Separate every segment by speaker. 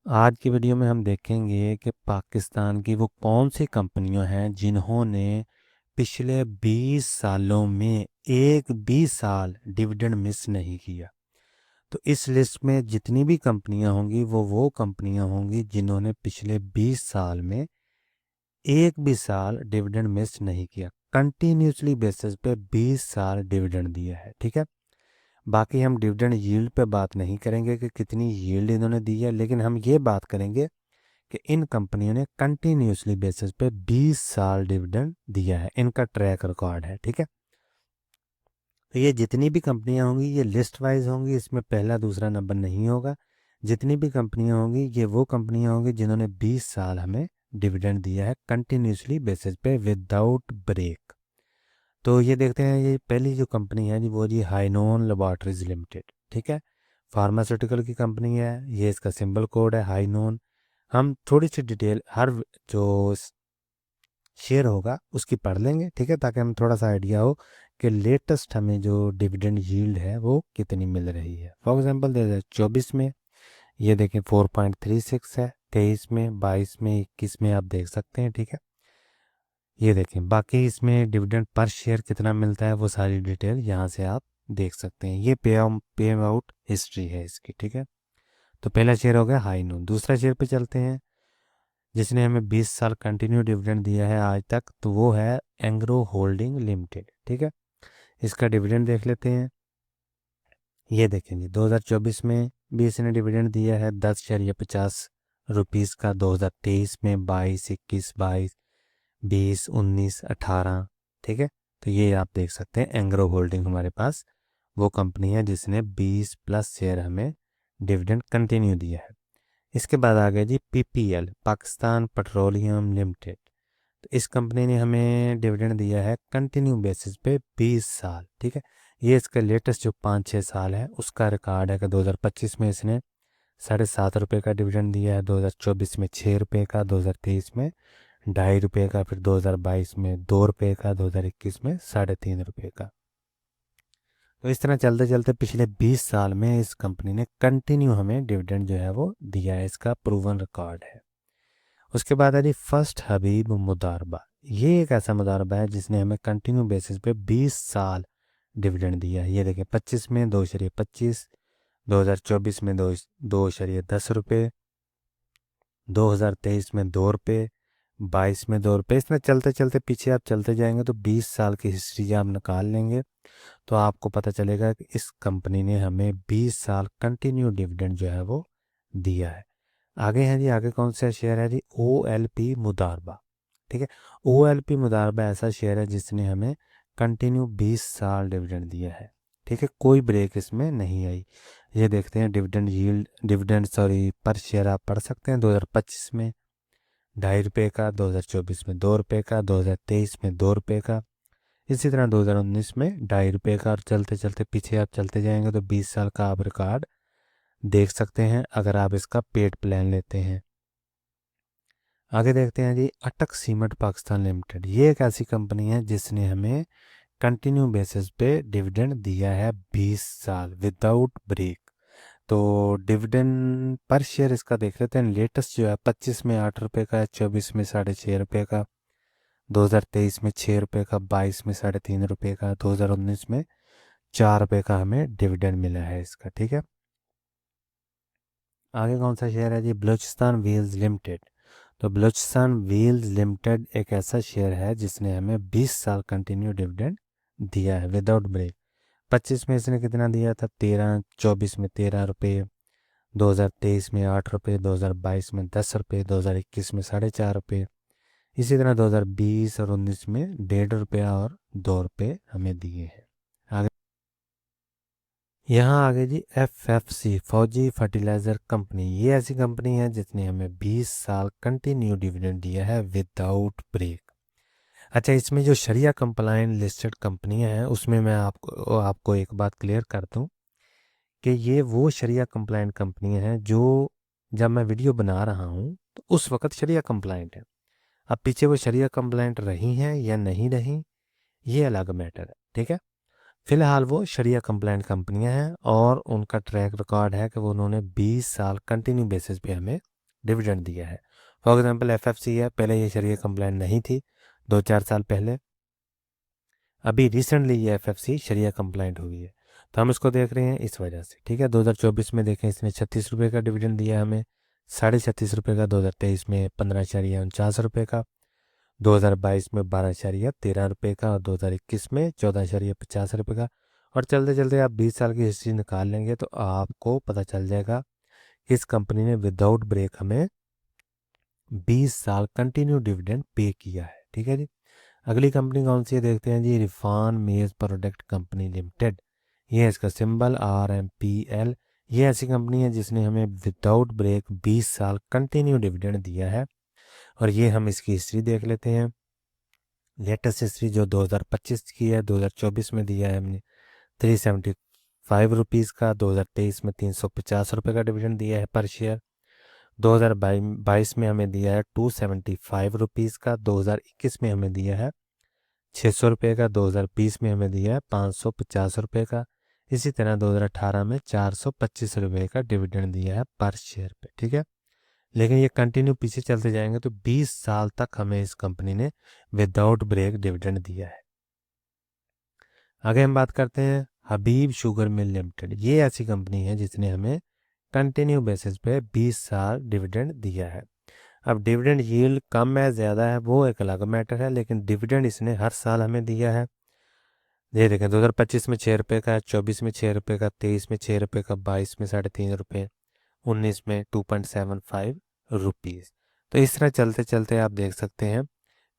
Speaker 1: आज की वीडियो में हम देखेंगे कि पाकिस्तान की वो कौन सी कंपनियां हैं जिन्होंने पिछले 20 सालों में एक भी साल डिविडेंड मिस नहीं किया। तो इस लिस्ट में जितनी भी कंपनियां होंगी वो कंपनियां होंगी जिन्होंने पिछले 20 साल में एक भी साल डिविडेंड मिस नहीं किया, कंटिन्यूसली बेसिस पे 20 साल डिविडेंड दिया है। ठीक है, बाकी हम डिविडेंड यील्ड पे बात नहीं करेंगे कि कितनी यील्ड इन्होंने दी है, लेकिन हम ये बात करेंगे कि इन कंपनियों ने कंटिन्यूसली बेसिस पे 20 साल डिविडेंड दिया है, इनका ट्रैक रिकॉर्ड है। ठीक है, तो ये जितनी भी कंपनियां होंगी ये लिस्ट वाइज होंगी, इसमें पहला दूसरा नंबर नहीं होगा। जितनी भी कंपनियां होंगी ये वो कंपनियां होंगी जिन्होंने 20 साल हमें डिविडेंड दिया है कंटिन्यूसली बेसिस पे विदाउट ब्रेक। तो ये देखते हैं, ये पहली जो कंपनी है जी वो जी हाइनोन लेबोरेटरीज लिमिटेड। ठीक है, फार्मास्यूटिकल की कंपनी है, ये इसका सिंबल कोड है हाइनोन। हम थोड़ी सी डिटेल हर जो शेयर होगा उसकी पढ़ लेंगे, ठीक है, ताकि हमें थोड़ा सा आइडिया हो कि लेटेस्ट हमें जो डिविडेंड यील्ड है वो कितनी मिल रही है। फॉर एग्जांपल 2024 में ये देखें 4.36 है, 23 में, 22 में, 21 में आप देख सकते हैं। ठीक है, ये देखें, बाकी इसमें डिविडेंड पर शेयर कितना मिलता है वो सारी डिटेल यहाँ से आप देख सकते हैं। ये पे आउट हिस्ट्री है इसकी। ठीक है, तो पहला शेयर हो गया हाई नून। दूसरा शेयर पे चलते हैं जिसने हमें 20 साल कंटिन्यू डिविडेंड दिया है आज तक, तो वो है एंग्रो होल्डिंग लिमिटेड। ठीक है, इसका डिविडेंड देख लेते हैं। ये देखेंगे 2024 में भी इसने डिविडेंड दिया है 10.50 रुपीज़ का, 2023 में 22, 21, 22, 20, 19, 18। ठीक है, तो ये आप देख सकते हैं एंग्रो होल्डिंग हमारे पास वो कंपनी है जिसने 20 प्लस शेयर हमें डिविडेंड कंटिन्यू दिया है। इसके बाद आ गया जी पीपीएल, पाकिस्तान पेट्रोलियम लिमिटेड। तो इस कंपनी ने हमें डिविडेंड दिया है कंटिन्यू बेसिस पे 20 साल। ठीक है, ये इसका लेटेस्ट जो 5-6 साल है उसका रिकॉर्ड है कि 2025 में इसने 7.5 रुपये का डिविडेंड दिया है, 2024 में 6 रुपये का, 2023 में 2.5 रुपये का, फिर 2022 में 2 रुपये का, 2021 में 3.5 रुपये का। तो इस तरह चलते चलते पिछले 20 साल में इस कंपनी ने कंटिन्यू हमें डिविडेंड जो है वो दिया है, इसका प्रूवन रिकॉर्ड है। उसके बाद है जी फर्स्ट हबीब मुदारबा। ये एक ऐसा मुदारबा है जिसने हमें कंटिन्यू बेसिस पे 20 साल डिविडेंड दिया है। ये देखें 25 में 2.25, 2024 में 2.10 रुपये, 2023 में 2 रुपये, 22 में 2 रुपये। इसमें चलते चलते पीछे आप चलते जाएंगे तो 20 साल की हिस्ट्री आप निकाल लेंगे तो आपको पता चलेगा कि इस कंपनी ने हमें 20 साल कंटिन्यू डिविडेंड जो है वो दिया है। आगे हैं जी, आगे कौन सा शेयर है जी ओ एल पी मुदारबा। ठीक है, ओ एल पी मुदारबा ऐसा शेयर है जिसने हमें कंटिन्यू 20 साल डिविडेंड दिया है। ठीक है, कोई ब्रेक इसमें नहीं आई। ये देखते हैं डिविडेंड यील्ड, डिविडेंड सॉरी पर शेयर आप पढ़ सकते हैं। 2025 में 2.5 रुपये का, 2024 में 2 रुपये का, 2023 में 2 रुपये का, इसी तरह 2019 में 2.5 रुपये का, और चलते चलते पीछे आप चलते जाएंगे तो 20 साल का आप रिकॉर्ड देख सकते हैं अगर आप इसका पेड प्लान लेते हैं। आगे देखते हैं जी अटक सीमेंट पाकिस्तान लिमिटेड। ये एक ऐसी कंपनी है जिसने हमें कंटिन्यू बेसिस पे डिविडेंड दिया है 20 साल विदाउट ब्रेक। तो डिविडेंड पर शेयर इसका देख लेते हैं। लेटेस्ट जो है 25 में 8 रुपये का है, 24 में 6.5 रुपये का, 2023 में 6 रुपये का, 22 में 3.5 रुपये का, 2019 में 4 रुपये का हमें डिविडेंड मिला है इसका। ठीक है, आगे कौन सा शेयर है जी बलूचिस्तान व्हील्स लिमिटेड। तो बलूचिस्तान व्हील्स लिमिटेड एक ऐसा शेयर है जिसने हमें 20 साल कंटिन्यू डिविडेंड दिया है विदाउट ब्रेक। 25 में इसने कितना दिया था 13, 24 में 13 रुपये, 2023 में 8 रुपये, 2022 में 10 रुपये, 2021 में 4.5 रुपये, इसी तरह 2020 और 19 में 1.5 रुपया और 2 रुपये हमें दिए हैं। आगे यहाँ आगे जी FFC फौजी फर्टिलाइज़र कंपनी। ये ऐसी कंपनी है जिसने हमें 20 साल कंटिन्यू डिविडेंड दिया है विदाउट ब्रेक। अच्छा, इसमें जो शरिया कंप्लाइंट लिस्टेड कंपनियां हैं उसमें मैं आपको एक बात क्लियर कर दूं कि ये वो शरिया कंप्लाइंट कंपनियां हैं जो जब मैं वीडियो बना रहा हूं तो उस वक्त शरिया कंप्लाइंट है। अब पीछे वो शरिया कंप्लाइंट रही हैं या नहीं रही ये अलग मैटर है। ठीक है, फिलहाल वो शरिया कंप्लाइंट कंपनियां हैं और उनका ट्रैक रिकॉर्ड है कि वो उन्होंने 20 साल कंटिन्यू बेसिस पे हमें डिविडेंड दिया है। फॉर एग्जांपल एफएफसी है, पहले ये शरिया कंप्लाइंट नहीं थी 2-4 साल पहले, अभी रिसेंटली ये एफएफसी शरिया कंप्लाइंट हुई है, तो हम इसको देख रहे हैं इस वजह से। ठीक है, 2024 में देखें इसने 36 रुपये का डिविडेंड दिया हमें, 36.5 रुपये का, 2023 में 15.49 रुपये का, 2022 में 12.13 रुपये का, और 2021 में 14.50 रुपये का। और चलते चलते आप 20 साल की हिस्ट्री निकाल लेंगे तो आपको पता चल जाएगा इस कंपनी ने विदाउट ब्रेक हमें 20 साल कंटिन्यू डिविडेंड पे किया है। ठीक है जी। अगली कंपनी कौन सी है देखते हैं जी, रिफान मेज प्रोडक्ट कंपनी लिमिटेड। ये है इसका सिंबल RMPL। ये ऐसी कंपनी है जिसने हमें विदाउट ब्रेक 20 साल कंटिन्यू डिविडेंड दिया है। और ये हम इसकी हिस्ट्री देख लेते हैं। लेटेस्ट हिस्ट्री जो 2025 की है, 2024 में दिया है हमने 375 का, 2023 में 350 रुपये का डिविडेंड दिया है पर शेयर, 2022 में हमें दिया है 275 का, 2021 में हमें दिया है 600 रुपये का, 2020 में हमें दिया है 550 रुपये का, इसी तरह 2018 में 425 रुपये का डिविडेंड दिया है पर शेयर पे। ठीक है, लेकिन ये कंटिन्यू पीछे चलते जाएंगे तो 20 साल तक हमें इस कंपनी ने विदाउट ब्रेक डिविडेंड दिया है। आगे हम बात करते हैं हबीब शुगर मिल लिमिटेड। ये ऐसी कंपनी है जिसने हमें कंटिन्यू बेसिस पे 20 साल डिविडेंड दिया है। अब डिविडेंड यील्ड कम है ज़्यादा है वो एक अलग मैटर है, लेकिन डिविडेंड इसने हर साल हमें दिया है। ये देखें 2025 में 6 रुपये का, 24 में 6 रुपये का, 23 में 6 रुपये का, 22 में 3.5 रुपये, 19 में 2.75 रुपीज़। तो इस तरह चलते चलते आप देख सकते हैं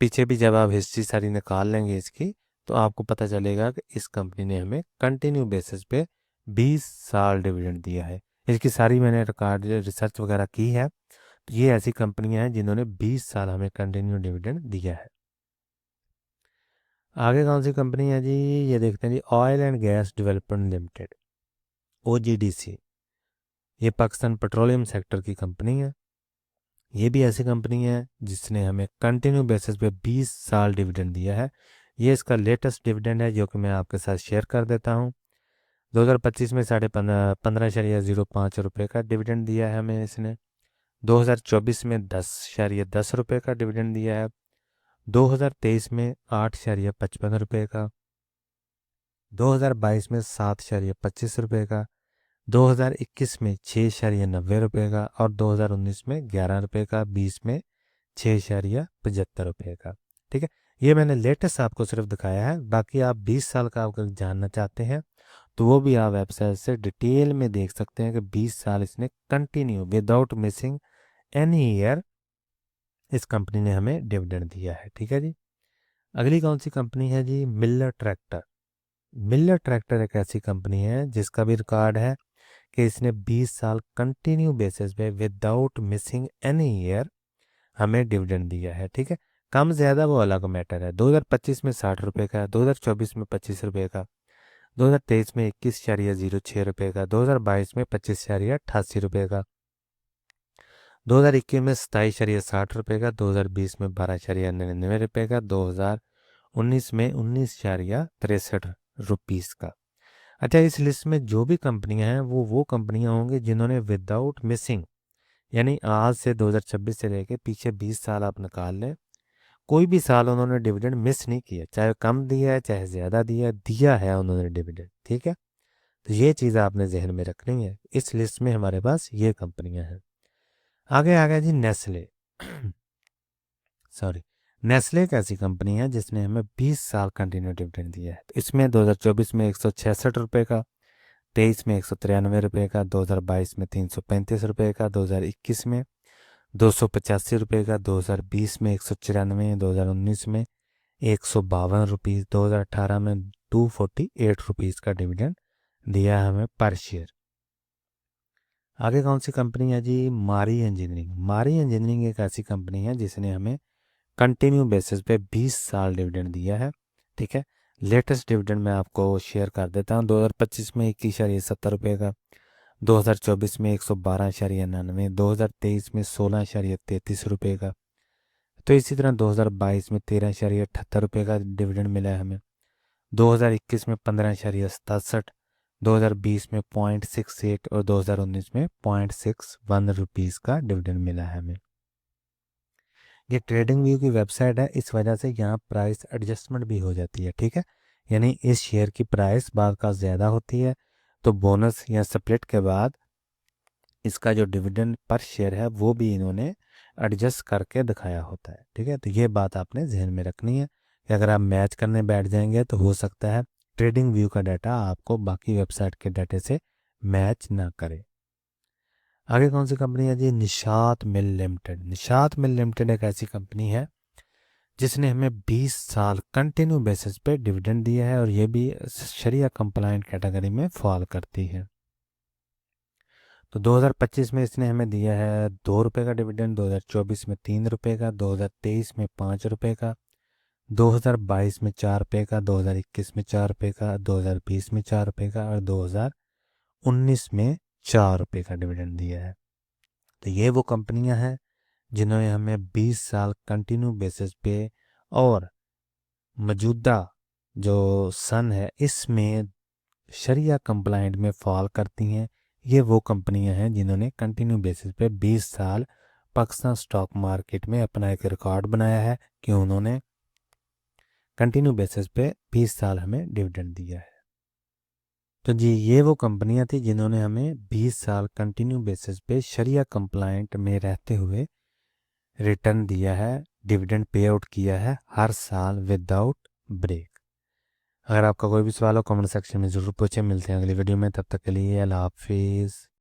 Speaker 1: पीछे भी जब आप हिस्ट्री सारी निकाल लेंगे इसकी तो आपको पता चलेगा कि इस कंपनी ने हमें कंटिन्यू बेसिस पे 20 साल डिविडेंड दिया है। इसकी सारी मैंने रिकॉर्ड रिसर्च वगैरह की है, तो ये ऐसी कंपनियां हैं जिन्होंने 20 साल हमें कंटिन्यू डिविडेंड दिया है। आगे कौन सी कंपनी है जी, ये देखते हैं जी oil and gas development limited, OGDC। ये पाकिस्तान पेट्रोलियम सेक्टर की कंपनी है। ये भी ऐसी कंपनी है जिसने हमें कंटिन्यू बेसिस पे 20 साल डिविडेंड दिया है। ये इसका लेटेस्ट डिविडेंड है जो कि मैं आपके साथ शेयर कर देता हूँ। 2025 में 15.05 रुपये का डिविडेंड दिया है हमें इसने, 2024 में 10.10 रुपये का डिविडेंड दिया है, 2023 में 8.55 रुपये का, 2022 में 7.25 रुपये का, 2021 में 6.90 रुपये का, और 2019 में 11 रुपये का, 20 में 6.75 रुपये का। ठीक है, ये मैंने लेटेस्ट आपको सिर्फ दिखाया है, बाकी आप 20 साल का अगर जानना चाहते हैं तो वो भी आप वेबसाइट से डिटेल में देख सकते हैं कि 20 साल इसने continue without missing any year इस कंपनी ने हमें डिविडेंड दिया है। ठीक है जी। अगली कौन सी कंपनी है जी, मिलर ट्रैक्टर। मिलर ट्रैक्टर एक ऐसी कंपनी है जिसका भी रिकॉर्ड है कि इसने 20 साल कंटिन्यू बेसिस पे विदाउट मिसिंग एनी ईयर हमें डिविडेंड दिया है। ठीक है, कम ज़्यादा वो अलग मैटर है। 2025 में 60 रुपये का, 2024 में 25 रुपये का, 2023 में 21.06 रुपये का, 2022 में 25.88 रुपये का, 2021 में 27.60 रुपये का, 2020 में 12.99 रुपये का, 2019 में 19.63 रुपीज़ का। अच्छा, इस लिस्ट में जो भी कंपनियां हैं वो कंपनियां होंगी जिन्होंने विदाउट मिसिंग, यानी आज से 2026 से लेके पीछे 20 साल आप निकाल लें, कोई भी साल उन्होंने डिविडेंड मिस नहीं किया, चाहे कम दिया है चाहे ज़्यादा दिया है उन्होंने डिविडेंड। ठीक है, तो ये चीज़ आपने जहन में रखनी है। इस लिस्ट में हमारे पास ये कंपनियां हैं। आगे आ गया जी नेस्ले। सॉरी, नेस्ले एक ऐसी कंपनी है जिसने हमें 20 साल कंटिन्यू डिविडेंड दिया है। तो इसमें 2024 में 166 रुपये का, 23 में 193 रुपये का, 2022 में 335 रुपये का, 2021 में 285 रुपये का, 2020 में 194, 2019 में 152 रुपीज़, 2018 में 248 रुपीज़ का डिविडेंड दिया है हमें पर शेयर। आगे कौन सी कंपनी है जी, मारी इंजीनियरिंग। मारी इंजीनियरिंग एक ऐसी कंपनी है जिसने हमें कंटिन्यू बेसिस पे 20 साल डिविडेंड दिया है। ठीक है, लेटेस्ट डिविडेंड मैं आपको शेयर कर देता हूँ। 2025 में 21.70 रुपये का, 2024 में 112.99, 2023 में 16.33 रुपये का, तो इसी तरह 2022 में 13.78 रुपये का डिविडेंड मिला है हमें, 2021 में 15.67, 2020 में 0.68 और 2019 में 0.61 रुपीज़ का डिविडेंड मिला है हमें। ये ट्रेडिंग व्यू की वेबसाइट है, इस वजह से यहाँ प्राइस एडजस्टमेंट भी हो जाती है, ठीक है। यानी इस शेयर की प्राइस बाद का ज़्यादा होती है तो बोनस या स्प्लिट के बाद इसका जो डिविडेंड पर शेयर है वो भी इन्होंने एडजस्ट करके दिखाया होता है, ठीक है। तो ये बात आपने जहन में रखनी है कि अगर आप मैच करने बैठ जाएंगे तो हो सकता है ट्रेडिंग व्यू का डाटा आपको बाकी वेबसाइट के डाटे से मैच ना करे। आगे कौन सी कंपनी है जी? Nishat mill limited. Nishat mill limited एक ऐसी कंपनी है जिसने हमें 20 साल कंटिन्यू बेसिस पे डिविडेंड दिया है और ये भी शरिया कंप्लायंट कैटेगरी में फॉल करती है। तो 2025 में इसने हमें दिया है 2 रुपये का डिविडेंड, 2024 में 3 रुपये का, 2023 में 5 रुपये का, 2022 में 4 रुपये का, 2021 में 4 रुपये का, 2020 में 4 रुपये का और 2019 में 4 रुपये का डिविडेंड दिया है। तो ये वो कंपनियां हैं जिन्होंने हमें 20 साल कंटिन्यू बेसिस पे और मौजूदा जो सन है इसमें शरिया कंप्लाइंट में फॉल करती हैं। ये वो कंपनियां हैं जिन्होंने कंटिन्यू बेसिस पे 20 साल पाकिस्तान स्टॉक मार्केट में अपना एक रिकॉर्ड बनाया है कि उन्होंने कंटिन्यू बेसिस पे 20 साल हमें डिविडेंड दिया है। तो जी ये वो कंपनियां थी जिन्होंने हमें 20 साल कंटिन्यू बेसिस पे शरिया कंप्लाइंट में रहते हुए रिटर्न दिया है, डिविडेंड पे आउट किया है हर साल विदाउट ब्रेक। अगर आपका कोई भी सवाल हो कमेंट सेक्शन में ज़रूर पूछें। मिलते हैं अगली वीडियो में, तब तक के लिए अल्लाह हाफिज़।